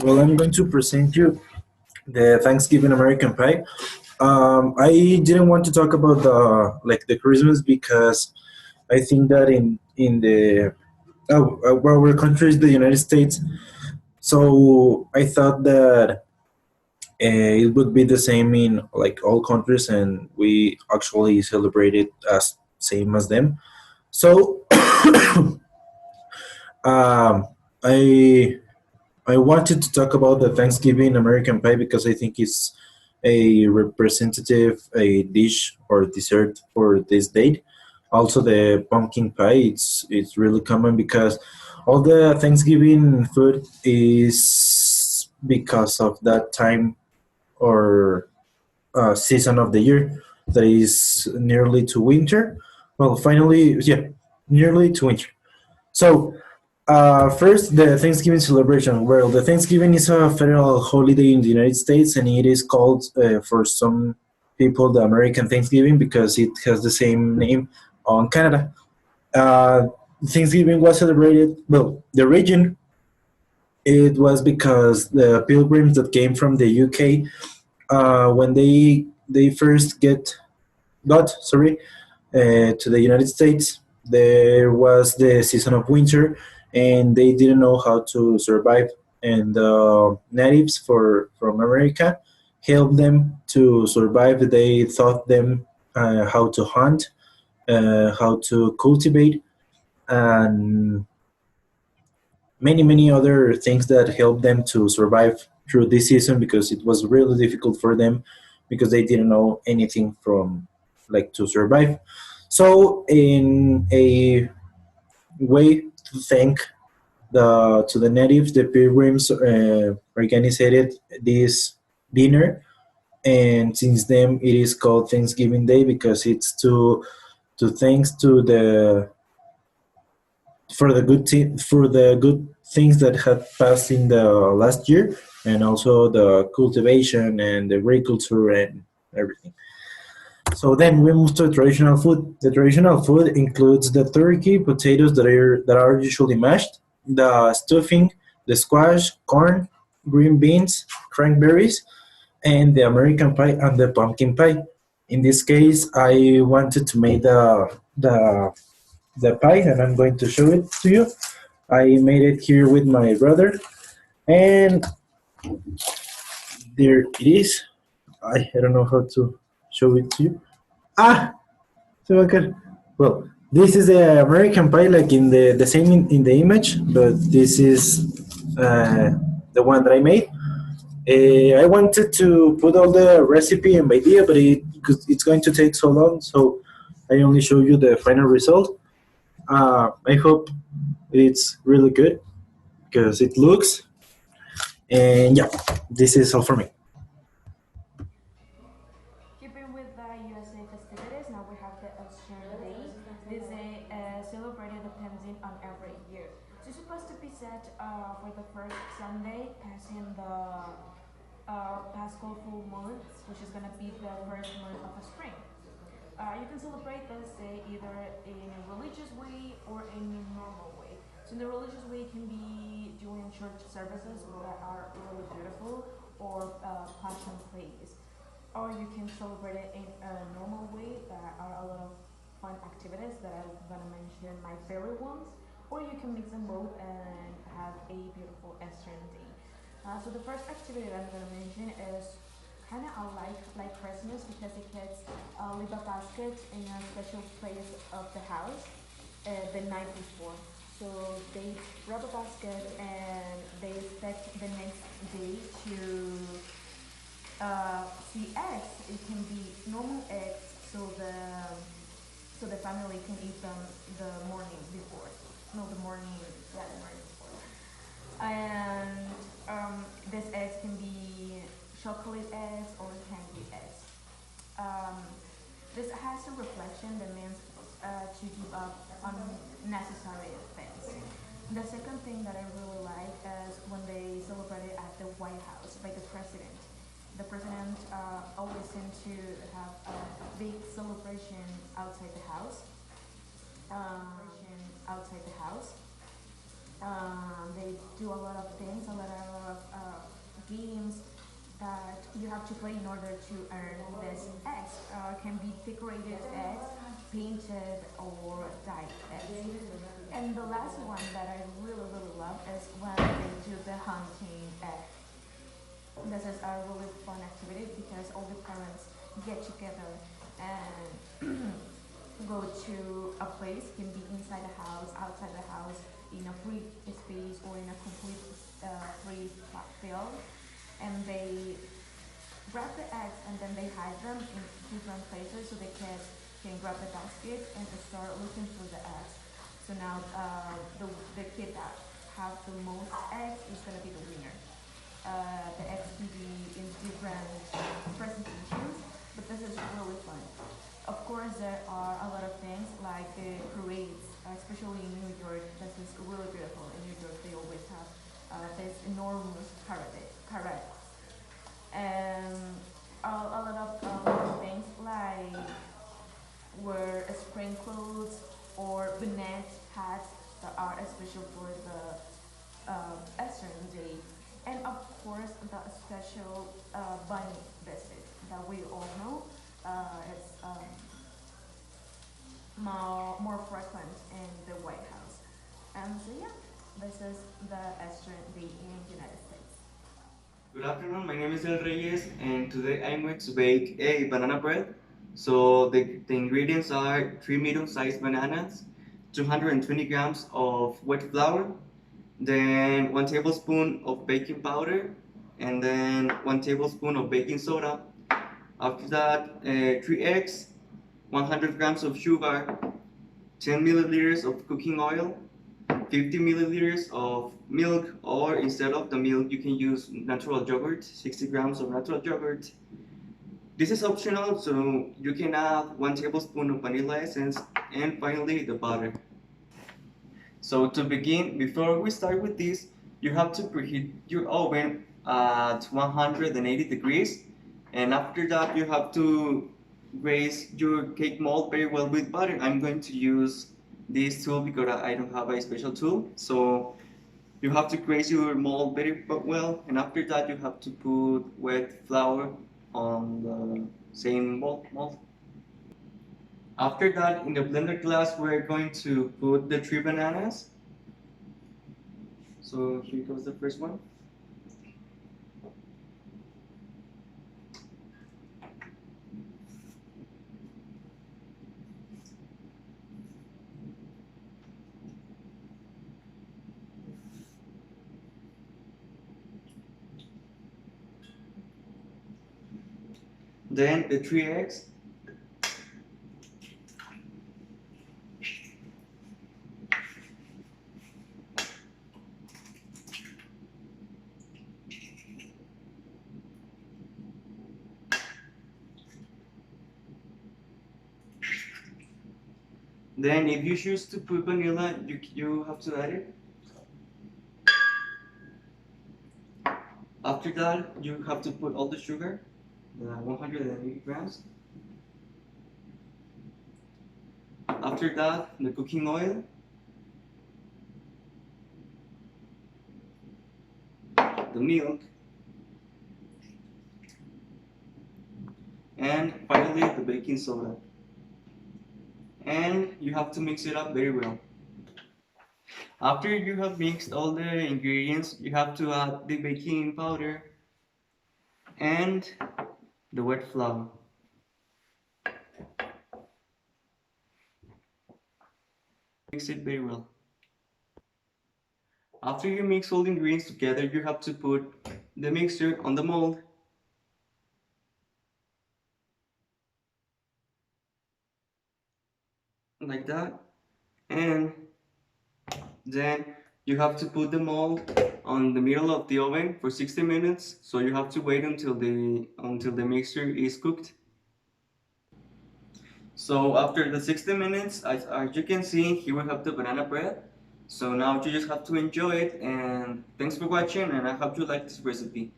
Well, I'm going to present you the Thanksgiving American Pie. I didn't want to talk about the Christmas because I think that in the our country is the United States, so I thought that it would be the same in like all countries, and we actually celebrate it as same as them. So um, I I wanted to talk about the Thanksgiving American pie because I think it's a representative a dish or dessert for this date. Also, the pumpkin pie it's really common because all the Thanksgiving food is because of that time or season of the year that is nearly to winter. Well, finally, yeah, nearly to winter. So first, the Thanksgiving celebration. Well, the Thanksgiving is a federal holiday in the United States, and it is called, for some people, the American Thanksgiving because it has the same name on Canada. Uh, Thanksgiving was celebrated. Well, the region it was because the pilgrims that came from the UK, when they first get got sorry to the United States, there was the season of winter, and they didn't know how to survive. And the natives from America helped them to survive. They taught them how to hunt, how to cultivate, and many other things that helped them to survive through this season because it was really difficult for them because they didn't know anything from like to survive. So in a way to thank the natives, the pilgrims organized this dinner, and since then it is called Thanksgiving Day because it's to thanks to the for the good things that had passed in the last year, and also the cultivation and the agriculture and everything. So then we move to traditional food. The traditional food includes the turkey, potatoes that are usually mashed, the stuffing, the squash, corn, green beans, cranberries, and the American pie and the pumpkin pie. In this case, I wanted to make the pie, and I'm going to show it to you. I made it here with my brother, and there it is. I don't know how to show it to you. Ah, so okay. Well, this is the American pie, like in the same in the image, but this is the one that I made. I wanted to put all the recipe and idea, but because it's going to take so long, so I only show you the final result. I hope it's really good because it looks. And yeah, this is all for me. Keeping with the USA festivities, now we have the Australian Day. This day celebrated depending on every year. So it's supposed to be set for the first Sunday, passing the Paschal full moon, which is gonna be the first moon of a spring. You can celebrate this day either in a religious way or in a normal way. So in the religious way, it can be during church services that are really beautiful or passion plays. Or you can celebrate it in a normal way. There are a lot of fun activities that I'm gonna mention my favorite ones. Or you can mix them both and have a beautiful Eastern day. So the first activity that I'm gonna mention is kind of like Christmas because the kids leave a basket in a special place of the house the night before. So they wrap a basket and they expect the next day to see eggs. It can be normal eggs, so the family can eat them the morning before. No, the morning, yeah, the morning before. And these eggs can be chocolate eggs or candy eggs. Um, this has a reflection that means to give up unnecessary things. The second thing that I really like is when they celebrate it at the White House by the president. The president always seems to have a big celebration outside the house. Outside the house. They do a lot of things, a lot of have to play in order to earn these eggs. Can be decorated eggs, painted or dyed eggs. And the last one that I really really love is when they do the hunting egg. This is a really fun activity because all the parents get together and go to a place, can be inside the house, outside the house, in a free space or in a complete free field, and they grab the eggs and then they hide them in different places so the kids can grab the basket and start looking for the eggs. So now the kid that have the most eggs is gonna be the winner. The eggs can be in different presentations, but this is really fun. Of course, there are a lot of things like the parades, especially in New York. This is really beautiful. In New York, they always have this enormous parade, and a lot of things like wear spring clothes or bonnet hats that are special for the Eastern Day, and of course the special bunny visit that we all know is more frequent in the White House. So yeah, this is the Eastern Day in the United States. Good afternoon, my name is El Reyes, and today I'm going to bake a banana bread. So the ingredients are 3 medium-sized bananas, 220 grams of wet flour, then 1 tablespoon of baking powder, and then 1 tablespoon of baking soda. After that, 3 eggs, 100 grams of sugar, 10 milliliters of cooking oil, 50 milliliters of milk, or instead of the milk you can use natural yogurt, 60 grams of natural yogurt. This is optional, so you can add 1 tablespoon of vanilla essence, and finally the butter. So to begin, before we start with this, you have to preheat your oven at 180 degrees, and after that you have to grease your cake mold very well with butter. I'm going to use this tool because I don't have a special tool. So you have to grease your mold very well, and after that you have to put wet flour on the same mold. After that, in the blender glass, we're going to put the 3 bananas. So here goes the first one. Then the 3 eggs. Then if you choose to put vanilla, you have to add it. After that, you have to put all the sugar, the 180 grams. After that, the cooking oil, the milk, and finally the baking soda. And you have to mix it up very well. After you have mixed all the ingredients, you have to add the baking powder and the wet flour. Mix it very well. After you mix all the ingredients together, you have to put the mixture on the mold. Like that. And then you have to put the mold on the middle of the oven for 60 minutes. So you have to wait until the mixture is cooked. So after the 60 minutes, as you can see, here we have the banana bread. So now you just have to enjoy it, and thanks for watching, and I hope you like this recipe.